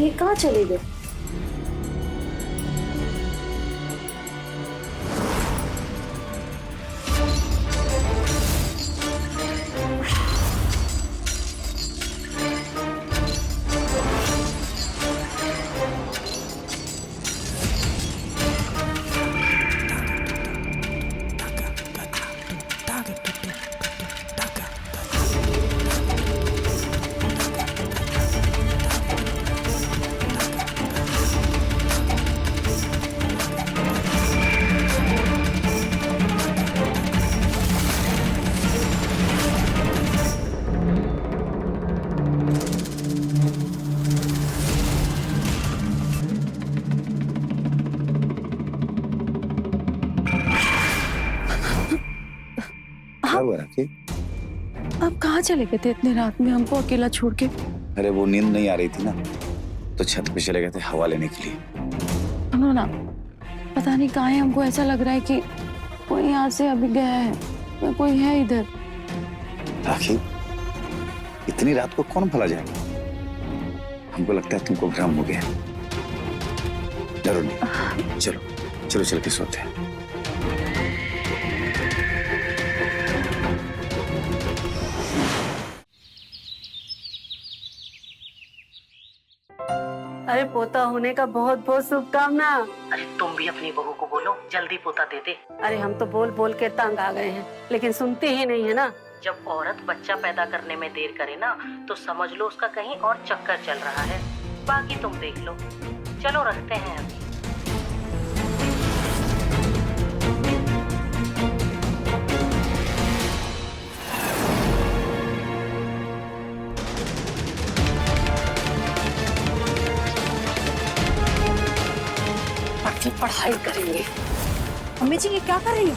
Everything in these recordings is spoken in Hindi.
ये कहाँ चले गए? क्या हुआ राखी? आप कहाँ चले गए थे इतने रात में हमको अकेला छोड़ के? अरे वो नींद नहीं आ रही थी ना, तो छत पे चले गए थे हवा लेने के लिए। सुनो ना, पता नहीं कहाँ है, हमको ऐसा लग रहा है कि कोई यहाँ से अभी गया है या कोई है इधर। राखी, इतनी रात को कौन भला जाएगा? हमको लगता है तुमको भ्रम हो गया। डरो नहीं, चलो चलो चल के सोते हैं। अरे पोता होने का बहुत बहुत शुभकामना। अरे तुम भी अपनी बहू को बोलो जल्दी पोता दे दे। अरे हम तो बोल बोल के तंग आ गए हैं, लेकिन सुनती ही नहीं है ना। जब औरत बच्चा पैदा करने में देर करे ना, तो समझ लो उसका कहीं और चक्कर चल रहा है। बाकी तुम देख लो। चलो रखते हैं अभी। पढ़ाई करेंगे। अम्मी जी ये क्या कर रही है?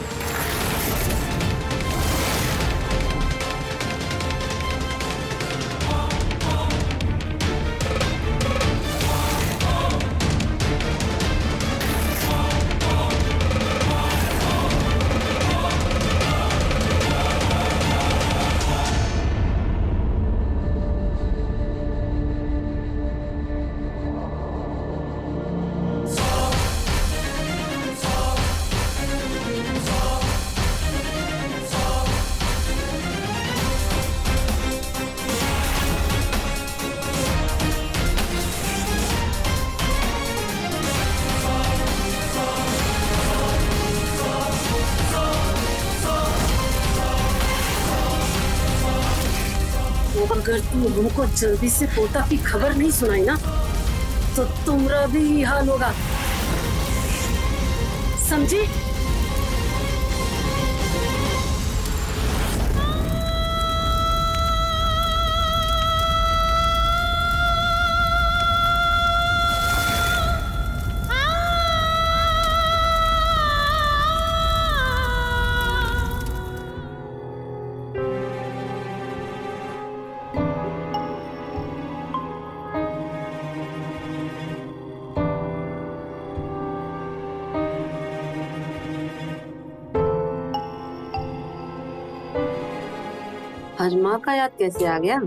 अगर तुम हमको जल्दी से पोता की खबर नहीं सुनाई ना, तो तुम्हारा भी यही हाल होगा, समझी? आज माँ का याद कैसे आ गया?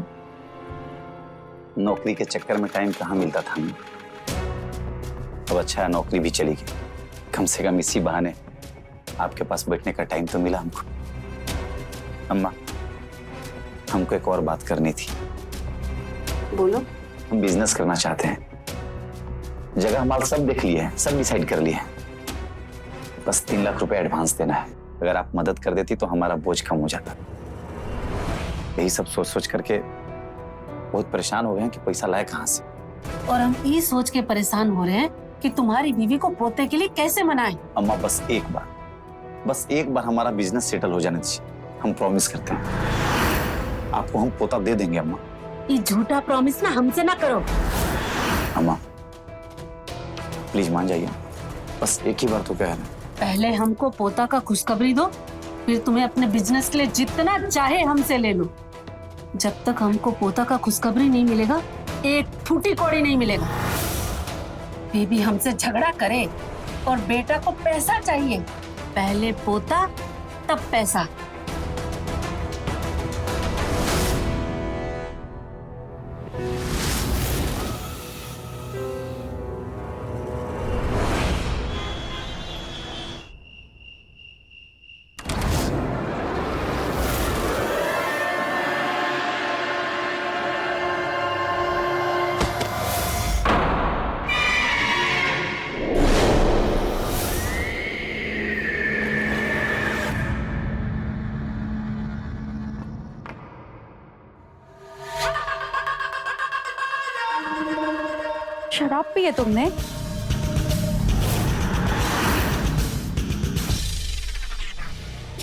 नौकरी के चक्कर में टाइम कहाँ मिलता था हमें। अब अच्छा है नौकरी भी चली गई, कम से कम इसी बहाने आपके पास बैठने का टाइम तो मिला हमको। अम्मा, हमको एक और बात करनी थी। बोलो। हम बिजनेस करना चाहते हैं। जगह हमारा सब देख लिए हैं, सब डिसाइड कर लिए हैं। बस 3 लाख रुपए एडवांस देना है। अगर आप मदद कर देती तो हमारा बोझ कम हो जाता। यही सब सोच सोच करके बहुत परेशान हो गए हैं कि पैसा लाए कहाँ से। और हम ये सोच के परेशान हो रहे हैं कि तुम्हारी बीवी को पोते के लिए कैसे मनाएं। अम्मा बस एक बार हमारा बिजनेस सेटल हो जाने दीजिए। हम प्रॉमिस करते हैं आपको हम पोता दे देंगे। अम्मा ये झूठा प्रॉमिस ना हमसे ना करो। अम्मा प्लीज मान जाइए, बस एक ही बार तो कह रहे हैं। पहले हमको पोता का खुशखबरी दो, फिर तुम्हें अपने बिजनेस के लिए जितना चाहे हमसे ले लो। जब तक हमको पोता का खुशखबरी नहीं मिलेगा, एक फूटी कौड़ी नहीं मिलेगा। बेबी हमसे झगड़ा करे और बेटा को पैसा चाहिए, पहले पोता तब पैसा। शराब पी है तुमने?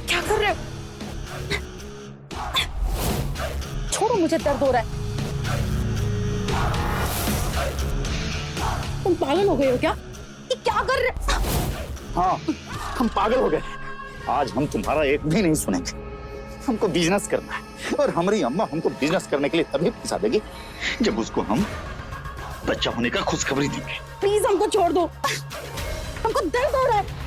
क्या कर रहे हो? छोड़ो, मुझे दर्द हो रहा है। तुम पागल हो गए हो क्या? ये क्या कर रहे हो? हाँ, हम पागल हो गए। आज हम तुम्हारा एक भी नहीं सुनेंगे। हमको बिजनेस करना है और हमारी अम्मा हमको बिजनेस करने के लिए तभी पैसा देगी जब उसको हम बच्चा होने का खुशखबरी देंगे। प्लीज हमको छोड़ दो, हमको दर्द हो रहा है।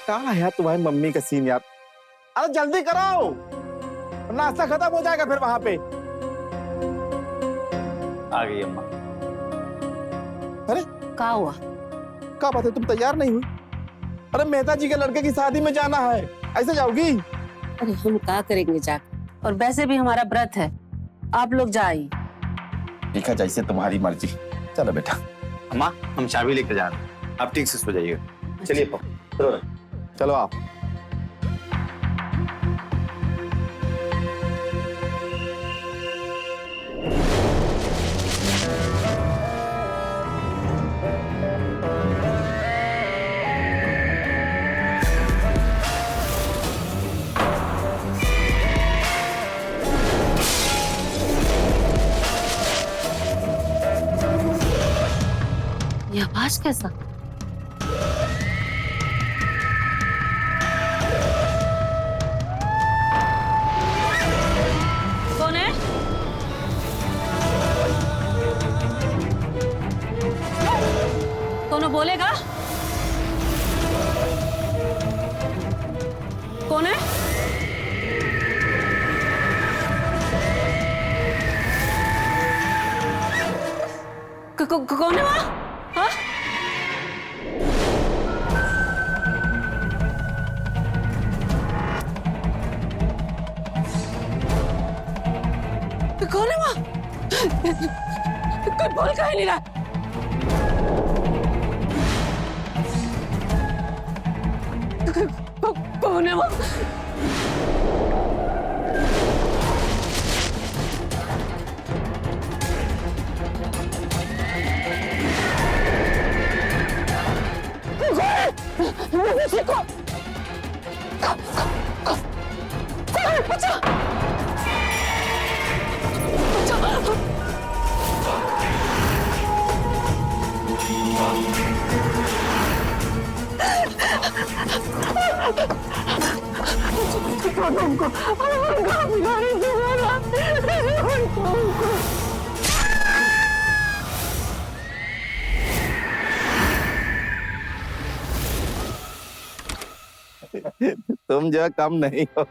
कहाँ है तुम्हारी मम्मी का सीन यार? अरे जल्दी करो, नाश्ता खत्म हो जाएगा फिर वहां पे। आ गई अम्मा। अरे क्या हुआ? क्या बात है, तुम तैयार नहीं हुई? अरे मेहता जी के लड़के की शादी में जाना है, ऐसे जाओगी? अरे हम क्या करेंगे जाकर, और वैसे भी हमारा व्रत है, आप लोग जाइए। ठीक है, जैसे तुम्हारी मर्जी। चलो बेटा। अम्मा, हम चाबी लेकर जा रहे हैं, आप ठीक से सो जाइएगा। चलिए पापा, चलो। चलो आप। ये आवाज कैसा? कौन है? कौन बोलेगा? कौन है? कौन है वहाँ? हाँ? कौन है वहाँ? कोई बोल काहे नहीं रहा? कौन है वहाँ? तुम जो कम नहीं हो।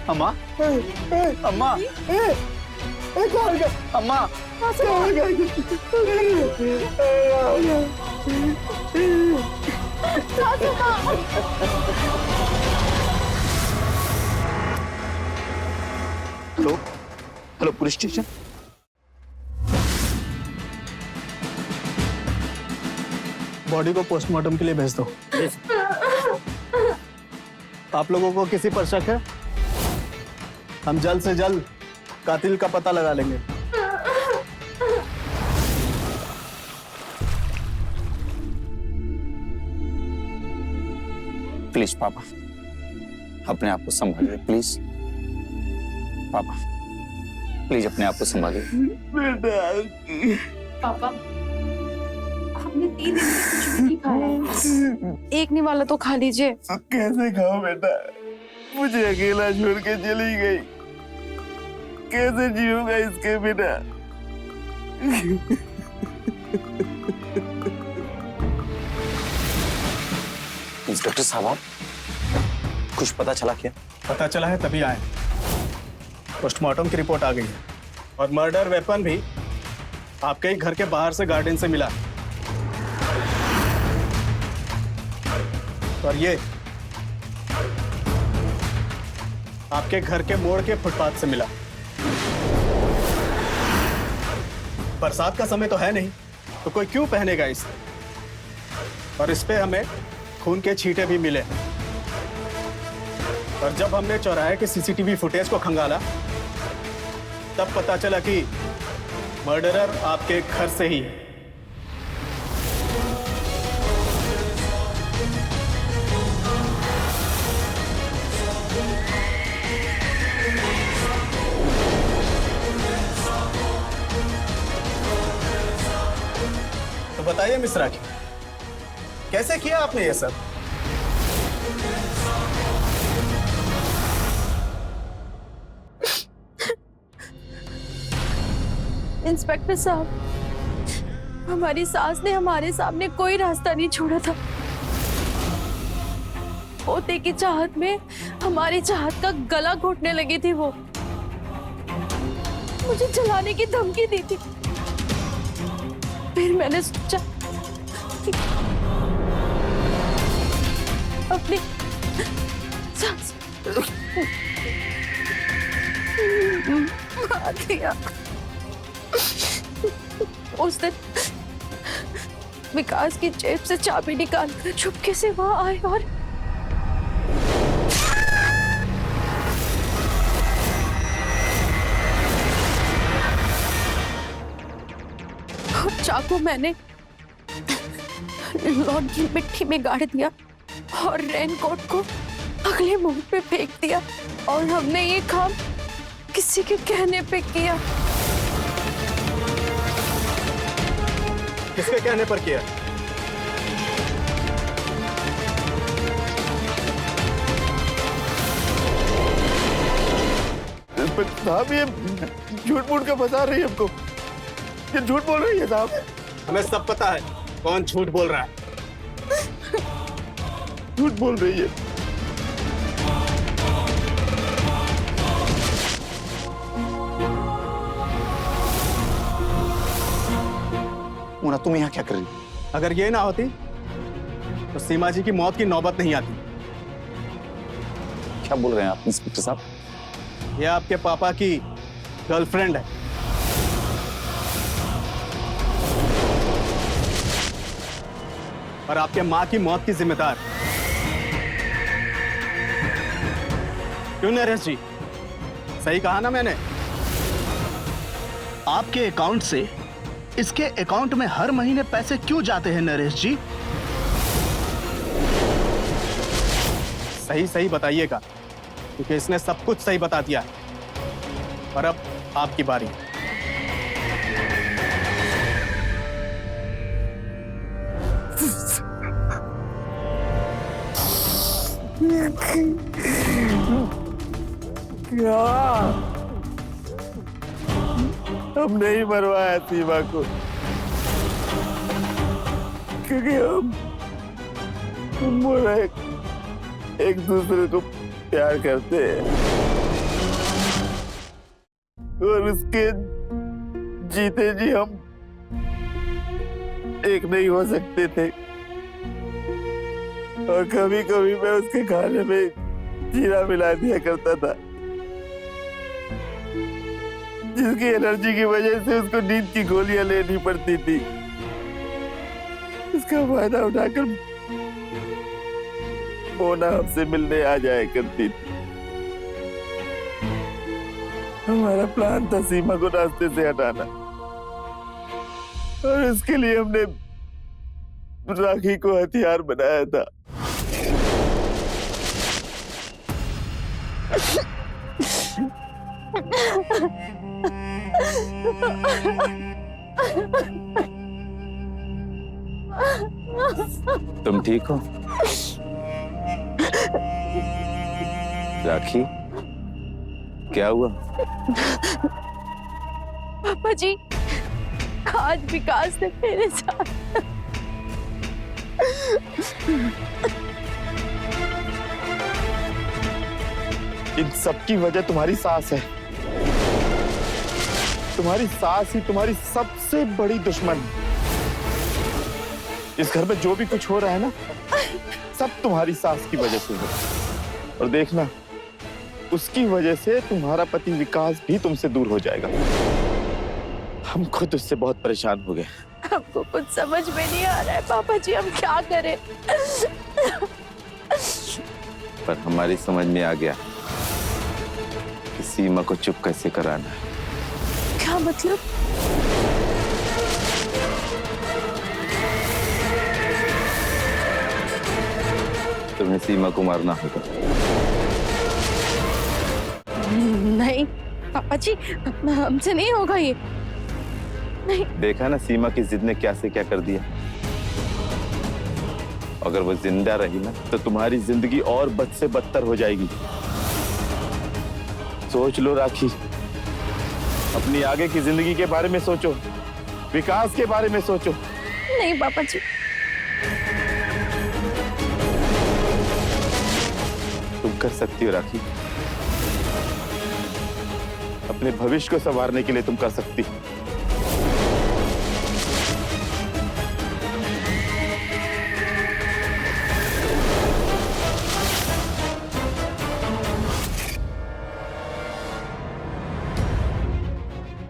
अम्मा, अम्मा, अम्मा, hello, hello police station. Body को पोस्टमार्टम के लिए भेज दो। आप लोगों को किसी पर शक है? हम जल्द से जल्द कातिल का पता लगा लेंगे। प्लीज पापा, अपने आप को संभालिए प्लीज। पापा प्लीज अपने आप को संभालिए। पापा, आपने 3 दिन से कुछ नहीं खाया है। एक निवाला तो खा लीजिए। कैसे खाओ बेटा, मुझे अकेला छोड़ के चली गई। कैसे जीऊंगा इसके बिना? इंस्पेक्टर साहब, आप कुछ पता चला क्या? पता चला है तभी आए। पोस्टमार्टम की रिपोर्ट आ गई है और मर्डर वेपन भी आपके ही घर के बाहर से गार्डन से मिला। और ये आपके घर के मोड़ के फुटपाथ से मिला। बरसात का समय तो है नहीं, तो कोई क्यों पहनेगा इसे? और इस पे हमें खून के छींटे भी मिले। और जब हमने चौराहे के सीसीटीवी फुटेज को खंगाला, तब पता चला कि मर्डरर आपके घर से ही है। तो बताइए मिश्रा जी, कैसे किया आपने ये सब? इंस्पेक्टर साहब, हमारी सास ने हमारे सामने कोई रास्ता नहीं छोड़ा था। पोते की चाहत में हमारी चाहत का गला घोटने लगी थी। वो मुझे जलाने की धमकी दी थी। फिर मैंने सोचा कि अपनी सास मार दिया। उस दिन विकास की जेब से चाबी निकालकर चुपके से वहां आए और चाकू मैंने लॉन की मिट्टी में गाड़ दिया और रेनकोट को अगले मोड़ पे फेंक दिया। और हमने ये काम किसी के कहने पे किया। किसके कहने पर किया? साहब, ये झूठ मूठ का फंसा रही है हमको। ये झूठ बोल रही है साहब। हमें सब पता है कौन झूठ बोल रहा है। झूठ बोल रही है। मोना, तुम यहाँ क्या कर रही? अगर ये ना होती तो सीमा जी की मौत की नौबत नहीं आती। क्या बोल रहे हैं आप इंस्पेक्टर साहब? ये आपके पापा की गर्लफ्रेंड है। और आपके माँ की मौत की जिम्मेदार। क्यों नरेश जी, सही कहा ना मैंने? आपके अकाउंट से इसके अकाउंट में हर महीने पैसे क्यों जाते हैं नरेश जी? सही सही बताइएगा, क्योंकि इसने सब कुछ सही बता दिया है। और अब आपकी बारी। क्या? हम नहीं मरवाया सीमा को, क्योंकि हम मोरा एक दूसरे को प्यार करते हैं और उसके जीते जी हम एक नहीं हो सकते थे। और कभी कभी मैं उसके खाने में जीरा मिला दिया करता था, जिसकी एलर्जी की वजह से उसको नींद की गोलियां लेनी पड़ती थी। इसका फायदा उठाकर मोना हमसे मिलने आ जाया करती थी। हमारा प्लान था सीमा को रास्ते से हटाना, और इसके लिए हमने राखी को हथियार बनाया था। तुम ठीक हो? राखी, क्या हुआ? पापा जी, आज विकास ने मेरे साथ इन सब की वजह तुम्हारी सास है। तुम्हारी सास ही तुम्हारी सबसे बड़ी दुश्मन है। इस घर में जो भी कुछ हो रहा है ना, सब तुम्हारी सास की वजह से है। और देखना, उसकी वजह से तुम्हारा पति विकास भी तुमसे दूर हो जाएगा। हम खुद उससे बहुत परेशान हो गए। हमको कुछ समझ में नहीं आ रहा है पापा जी, हम क्या करें? पर हमारी समझ में आ गया कि सीमा को चुप कैसे कराना है। क्या मतलब? तुम्हें सीमा को मारना होगा। नहीं पापा जी, हमसे नहीं होगा ये। नहीं। देखा ना सीमा की जिद ने क्या से क्या कर दिया। अगर वो जिंदा रही ना तो तुम्हारी जिंदगी और बद से बदतर हो जाएगी। सोच लो राखी, अपनी आगे की जिंदगी के बारे में सोचो, विकास के बारे में सोचो। नहीं पापा जी, तुम कर सकती हो राखी, अपने भविष्य को संवारने के लिए तुम कर सकती हो।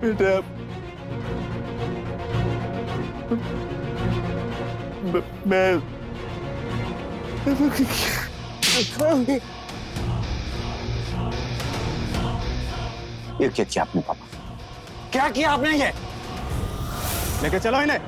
बेटा, मैं ये क्या किया आपने पापा? क्या किया आपने ये? लेके चलो इन्हें।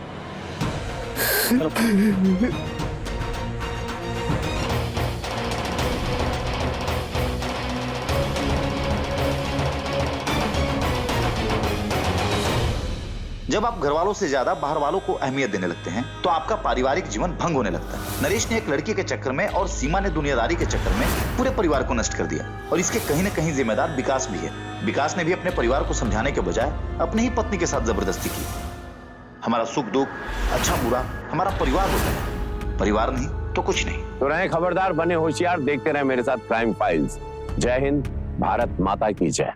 जब आप घर वालों से ज्यादा बाहर वालों को अहमियत देने लगते हैं तो आपका पारिवारिक जीवन भंग होने लगता है। नरेश ने एक लड़की के चक्कर में और सीमा ने दुनियादारी के चक्कर में पूरे परिवार को नष्ट कर दिया, और इसके कहीं न कहीं जिम्मेदार विकास भी है। विकास ने भी अपने परिवार को समझाने के बजाय अपनी ही पत्नी के साथ जबरदस्ती की। हमारा सुख दुख, अच्छा बुरा हमारा परिवार होता है, परिवार नहीं तो कुछ नहीं। तो रहे खबरदार, बने होशियार, देखते रहे मेरे साथ क्राइम फाइल्स। जय हिंद, भारत माता की जय।